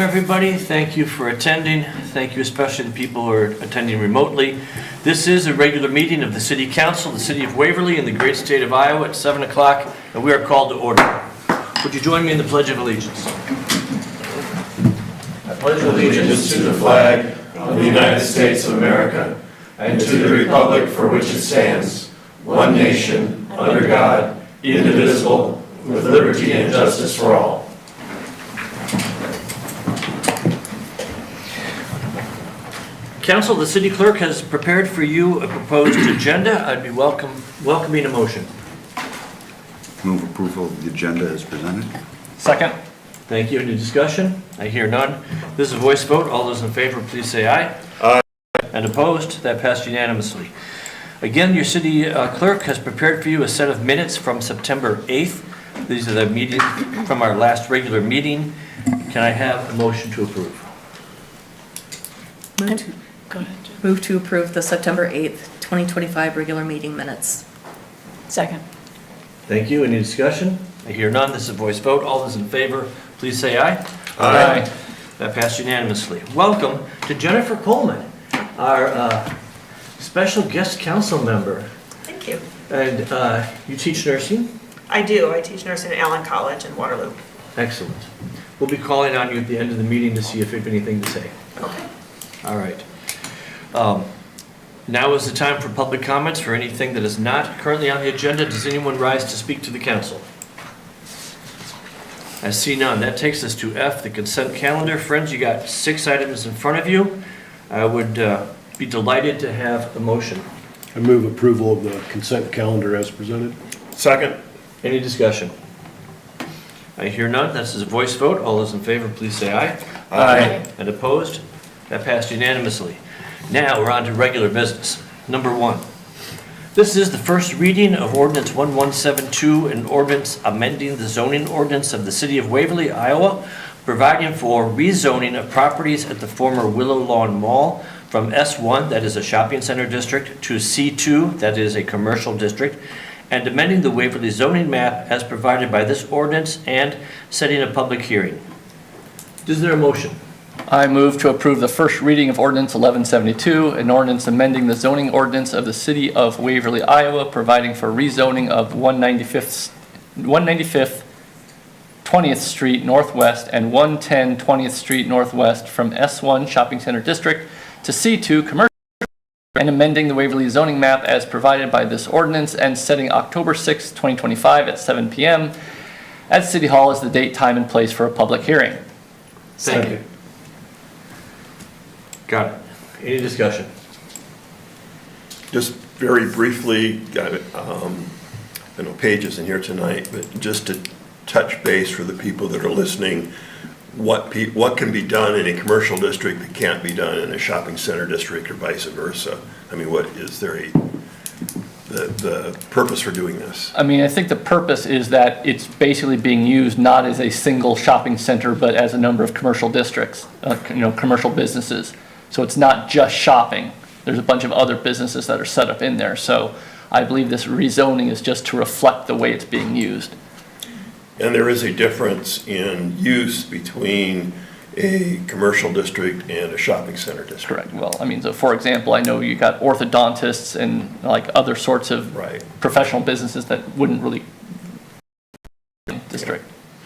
Welcome, everybody. Thank you for attending. Thank you especially to people who are attending remotely. This is a regular meeting of the City Council, the City of Waverly, in the great state of Iowa at 7 o'clock, and we are called to order. Would you join me in the Pledge of Allegiance? I pledge allegiance to the flag of the United States of America and to the republic for which it stands, one nation, under God, indivisible, with liberty and justice for all. Council, the city clerk has prepared for you a proposed agenda. I'd be welcoming a motion. Move approval of the agenda as presented. Second. Thank you. Any discussion? I hear none. This is a voice vote. All those in favor, please say aye. Aye. And opposed? That passed unanimously. Again, your city clerk has prepared for you a set of minutes from September 8th. These are the meetings from our last regular meeting. Can I have a motion to approve? Move to approve the September 8th, 2025 regular meeting minutes. Second. Thank you. Any discussion? I hear none. This is a voice vote. All those in favor, please say aye. Aye. That passed unanimously. Welcome to Jennifer Coleman, our special guest council member. Thank you. And you teach nursing? I do. I teach nursing at Allen College in Waterloo. Excellent. We'll be calling on you at the end of the meeting to see if you have anything to say. Okay. All right. Now is the time for public comments for anything that is not currently on the agenda. Does anyone rise to speak to the council? I see none. That takes us to F, the consent calendar. Friends, you got 6 items in front of you. I would be delighted to have a motion. I move approval of the consent calendar as presented. Second. Any discussion? I hear none. This is a voice vote. All those in favor, please say aye. Aye. And opposed? That passed unanimously. Now we're on to regular business. Number 1. This is the first reading of Ordinance 1172, an ordinance amending the zoning ordinance of the City of Waverly, Iowa, providing for rezoning of properties at the former Willow Lawn Mall from S1, that is a shopping center district, to C2, that is a commercial district, and amending the Waverly zoning map as provided by this ordinance and setting a public hearing. Is there a motion? I move to approve the first reading of Ordinance 1172, an ordinance amending the zoning ordinance of the City of Waverly, Iowa, providing for rezoning of 195th 20th Street Northwest and 110 20th Street Northwest from S1 Shopping Center District to C2 Commercial, and amending the Waverly zoning map as provided by this ordinance and setting October 6, 2025 at 7 p.m. at City Hall as the date, time, and place for a public hearing. Thank you. Got it. Any discussion? Just very briefly, got I know Paige isn't here tonight, but just to touch base for the people that are listening, what can be done in a commercial district that can't be done in a shopping center district or vice versa? I mean, what is there the purpose for doing this? I mean, I think the purpose is that it's basically being used not as a single shopping center, but as a number of commercial districts, commercial businesses. So it's not just shopping. There's a bunch of other businesses that are set up in there. So I believe this rezoning is just to reflect the way it's being used. And there is a difference in use between a commercial district and a shopping center district. Correct. Well, I mean, so for example, I know you got orthodontists and like other sorts of professional businesses that wouldn't really district.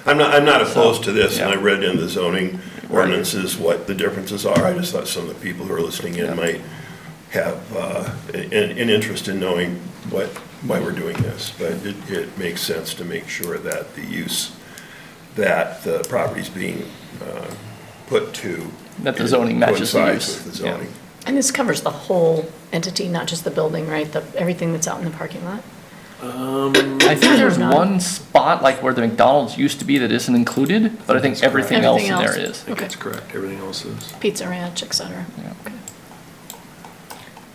I'm not opposed to this, yeah. and I read in the zoning ordinances what the differences are. I just thought some of the people who are listening in might have an interest in knowing why we're doing this. But it makes sense to make sure that the use that the property's being put to that the zoning matches the use. With the zoning. Yeah. And this covers the whole entity, not just the building, right? Everything that's out in the parking lot? I think there's one spot like where the McDonald's used to be that isn't included, but I think everything else in there is. I think that's correct. Everything else is. Pizza Ranch, et cetera. Yeah. Okay.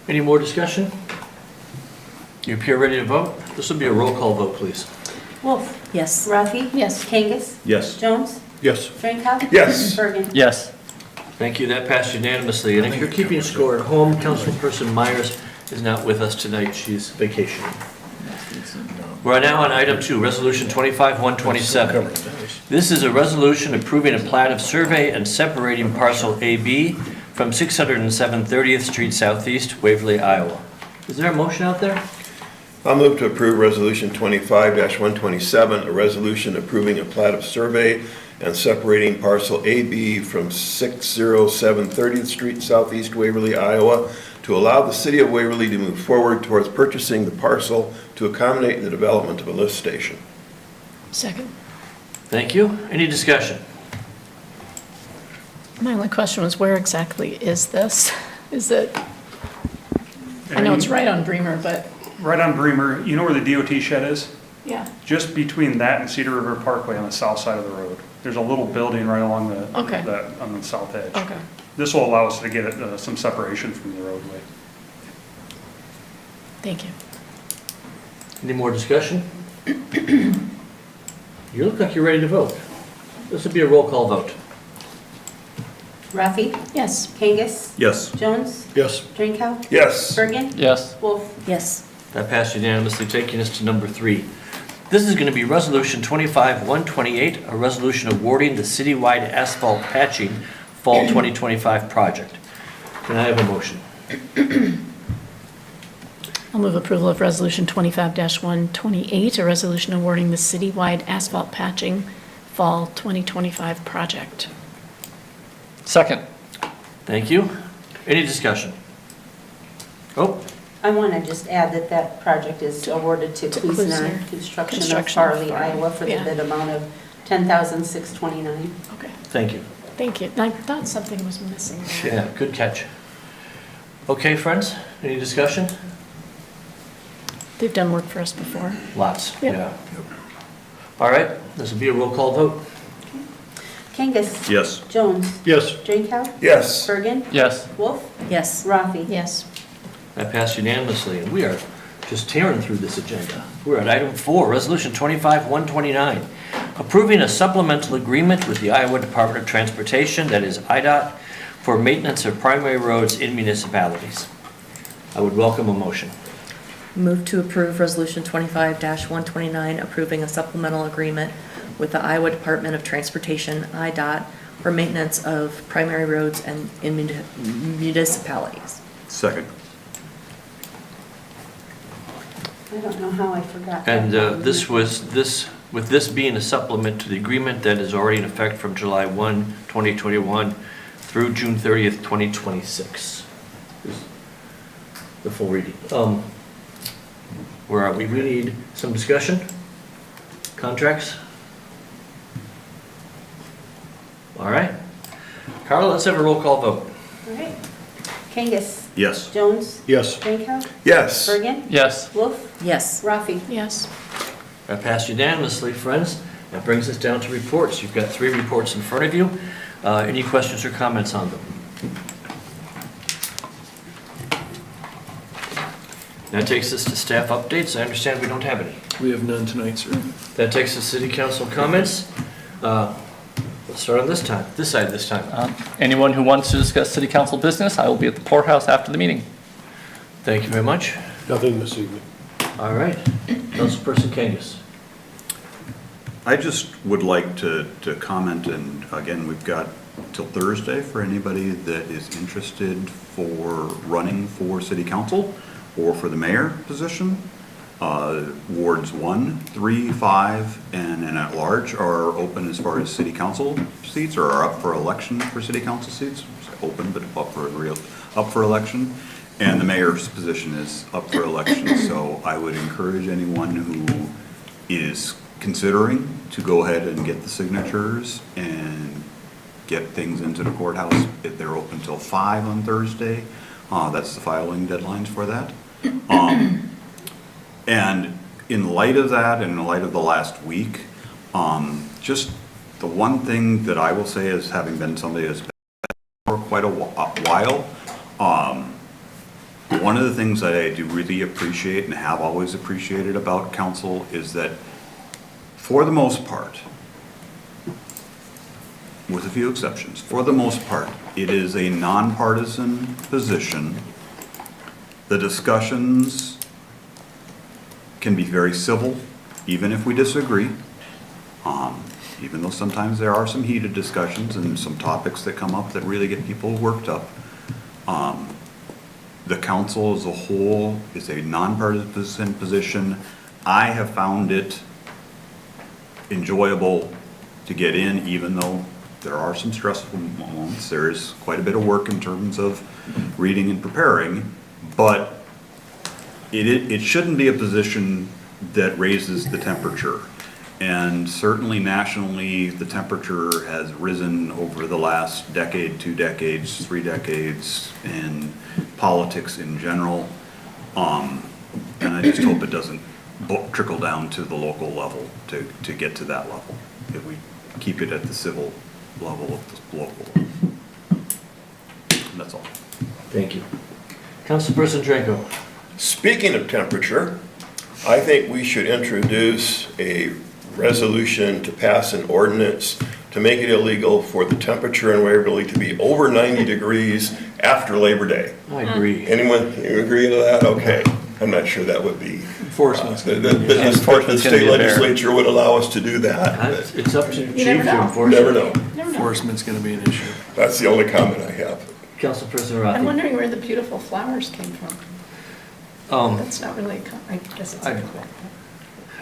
Any more discussion? You appear ready to vote? This will be a roll call vote, please. Wolff. Yes. Rathe? Yes. Kangas. Yes. Jones. Yes. Drenkow. Yes. Bergen. Yes. Thank you. That passed unanimously. And if you're keeping score at home, Councilperson Meyers is not with us tonight. She's vacationing. We're now on item 2, Resolution 25-127. This is a resolution approving a plat of survey and separating parcel AB from 607 30th Street Southeast, Waverly, Iowa. Is there a motion out there? I'll move to approve Resolution 25-127, a resolution approving a plat of survey and separating parcel AB from 607 30th Street Southeast, Waverly, Iowa, to allow the city of Waverly to move forward towards purchasing the parcel to accommodate the development of a lift station. Second. Thank you. Any discussion? My only question was, where exactly is this? Is it, I know it's right on Bremer, but, Right on Bremer, you know where the DOT shed is? yeah, Just between that and Cedar River Parkway on the south side of the road. There's a little building right along Okay. on the south edge. okay. This will allow us to get some separation from the roadway. Thank you. Any more discussion? You look like you're ready to vote. This would be a roll call vote. Rathe, Yes. Kangas, Yes. Jones, Yes. Drenkow, Yes. Birgen, Yes. Wolff. Yes. That passed unanimously, taking us to number 3. This is going to be Resolution 25-128, a resolution awarding the citywide asphalt patching Fall 2025 project. Can I have a motion? I'll move approval of Resolution 25-128, a resolution awarding the citywide asphalt patching Fall 2025 project. Second. Thank you. Any discussion? Oh, I want to just add that that project is awarded to To Kuisner Kuisner. Construction of Construction of Farley, Farley, Iowa for the yeah. bid amount of $10,629. Okay, thank you. thank you. I thought something was missing there. Yeah, good catch. Okay, friends, any discussion? They've done work for us before. Lots, Yep. yeah. All right, this will be a roll call vote. Kangas. Yes. Jones. Yes. Drenkow. Yes. Bergen. Yes. Wolff. Yes. Rathe. Yes. That passed unanimously, and we are just tearing through this agenda. We're at item 4, Resolution 25-129, approving a supplemental agreement with the Iowa Department of Transportation, that is IDOT, for maintenance of primary roads in municipalities. I would welcome a motion. Move to approve Resolution 25-129, approving a supplemental agreement with the Iowa Department of Transportation, IDOT, for maintenance of primary roads and in municipalities. Second. I don't know how I forgot. And that. with this being a supplement to the agreement that is already in effect from July 1, 2021 through June 30th, 2026. Is the full reading. Where are we? We need some discussion? Contracts? All right. Carla, let's have a roll call vote. All right. Kangas. Yes. Jones. Yes. Drenkow. Yes. Bergen. Yes. Wolff. Yes. Rathe. Yes. That passed unanimously, friends. That brings us down to reports. You've got 3 reports in front of you. Any questions or comments on them? That takes us to staff updates. I understand we don't have any. We have none tonight, sir. That takes us to city council comments. Let's start on this side this time. Anyone who wants to discuss city council business, I will be at the poorhouse after the meeting. Thank you very much. Nothing this evening. All right. Councilperson Kangas. I just would like to comment, and again, we've got till Thursday for anybody that is interested for running for city council or for the mayor position. Wards 1, 3, 5, and at large are open as far as city council seats, or are up for election for city council seats. It's open, but up for election. And the mayor's position is up for election, so I would encourage anyone who is considering to go ahead and get the signatures and get things into the courthouse. If they're open till 5 on Thursday, that's the filing deadlines for that. And in light of that, and in light of the last week, just the one thing that I will say is, having been somebody that's been for quite a while, one of the things that I do really appreciate and have always appreciated about council is that, for the most part, with a few exceptions, for the most part, it is a nonpartisan position. The discussions can be very civil even if we disagree, even though sometimes there are some heated discussions and some topics that come up that really get people worked up, the council as a whole is a nonpartisan position. I have found it enjoyable to get in, even though there are some stressful moments. There is quite a bit of work in terms of reading and preparing, but it shouldn't be a position that raises the temperature. And certainly nationally, the temperature has risen over the last decade, 2 decades, 3 decades in politics in general. And I just hope it doesn't trickle down to the local level to get to that level. If we keep it at the civil level of the local. And that's all. Thank you. Councilperson Drenkow. Speaking of temperature, I think we should introduce a resolution to pass an ordinance to make it illegal for the temperature in Waverly to be over 90 degrees after Labor Day. I agree. Anyone agree to that? Okay. I'm not sure that would be. Enforcement's The Enforcement's gonna state be a bear. legislature would allow us to do that. It's up to the You chief never to know. enforce Never it. know. Enforcement's gonna be an issue. That's the only comment I have. Councilperson I'm Rathe. wondering where the beautiful flowers came from. That's not really, I guess it's. I-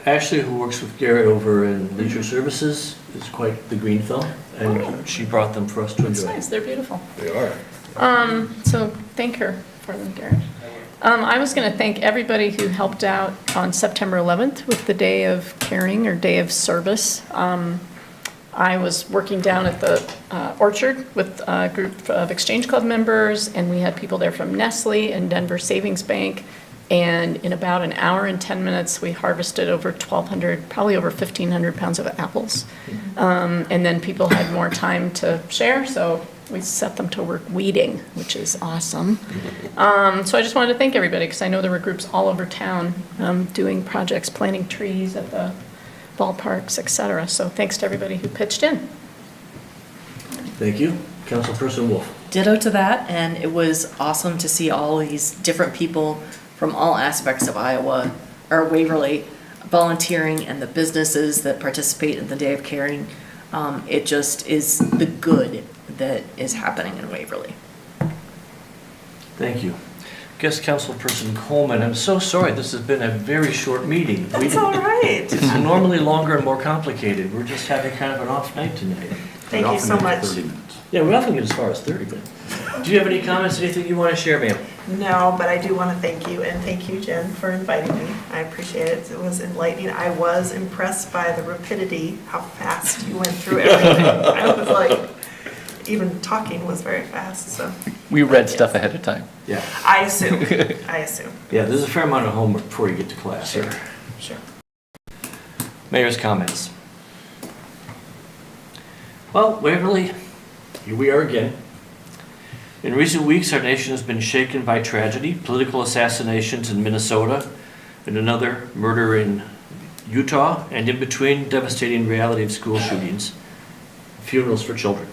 Ashley, who works with Garrett over in Leisure Services, is quite the green thumb, and she brought them for us to It's enjoy. nice, they're beautiful. They are. So thank her for them, Garrett. I was going to thank everybody who helped out on September 11th with the Day of Caring or Day of Service. I was working down at the Orchard with a group of Exchange Club members, and we had people there from Nestle and Denver Savings Bank. And in about an hour and 10 minutes, we harvested over 1,200, probably over 1,500 pounds of apples. And then people had more time to share, so we set them to work weeding, which is awesome. So I just wanted to thank everybody, because I know there were groups all over town doing projects, planting trees at the ballparks, et cetera. So thanks to everybody who pitched in. Thank you. Councilperson Wolff. Ditto to that, and it was awesome to see all these different people from all aspects of Iowa, or Waverly, volunteering, and the businesses that participate in the Day of Caring. It just is the good that is happening in Waverly. Thank you. Guest Councilperson Coleman, I'm so sorry, this has been a very short meeting. That's all right. It's normally longer and more complicated. We're just having kind of an off night tonight. Thank you so much. 30 minutes. Yeah, we often get as far as 30 minutes. Do you have any comments, anything you want to share, ma'am? No, but I do want to thank you, and thank you, Jen, for inviting me. I appreciate it. It was enlightening. I was impressed by the rapidity, how fast you went through everything. I was like, even talking was very fast, so. We read stuff ahead of time. Yeah. I assume. Yeah, there's a fair amount of homework before you get to class here. Sure. Mayor's comments. Well, Waverly, here we are again. In recent weeks, our nation has been shaken by tragedy, political assassinations in Minnesota, and another murder in Utah, and in between, devastating reality of school shootings, funerals for children.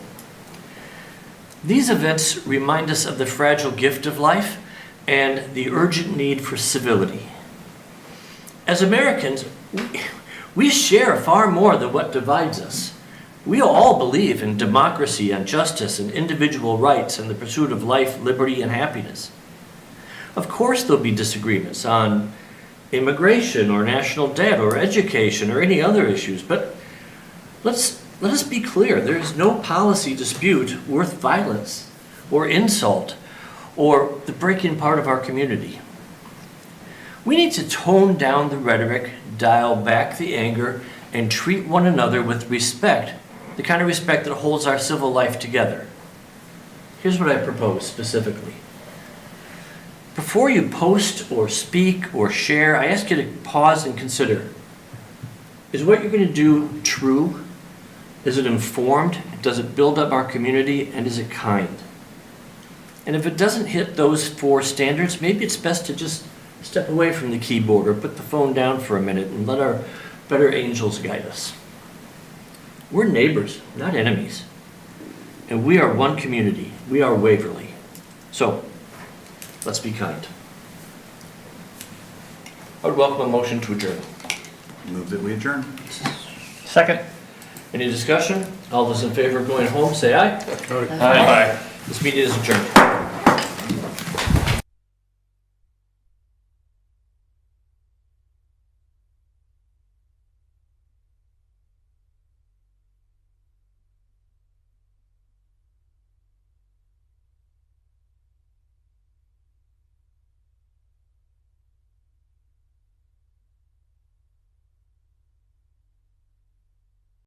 These events remind us of the fragile gift of life and the urgent need for civility. As Americans, we share far more than what divides us. We all believe in democracy and justice and individual rights and the pursuit of life, liberty, and happiness. Of course there'll be disagreements on immigration or national debt or education or any other issues, but let us be clear, there is no policy dispute worth violence or insult or the breaking part of our community. We need to tone down the rhetoric, dial back the anger, and treat one another with respect, the kind of respect that holds our civil life together. Here's what I propose specifically. Before you post or speak or share, I ask you to pause and consider, is what you're going to do true? Is it informed? Does it build up our community? And is it kind? And if it doesn't hit those 4 standards, maybe it's best to just step away from the keyboard or put the phone down for a minute and let our better angels guide us. We're neighbors, not enemies. And we are one community. We are Waverly. So, let's be kind. I would welcome a motion to adjourn. Move that we adjourn. Second. Any discussion? All those in favor of going home, say aye. Aye. This meeting is adjourned.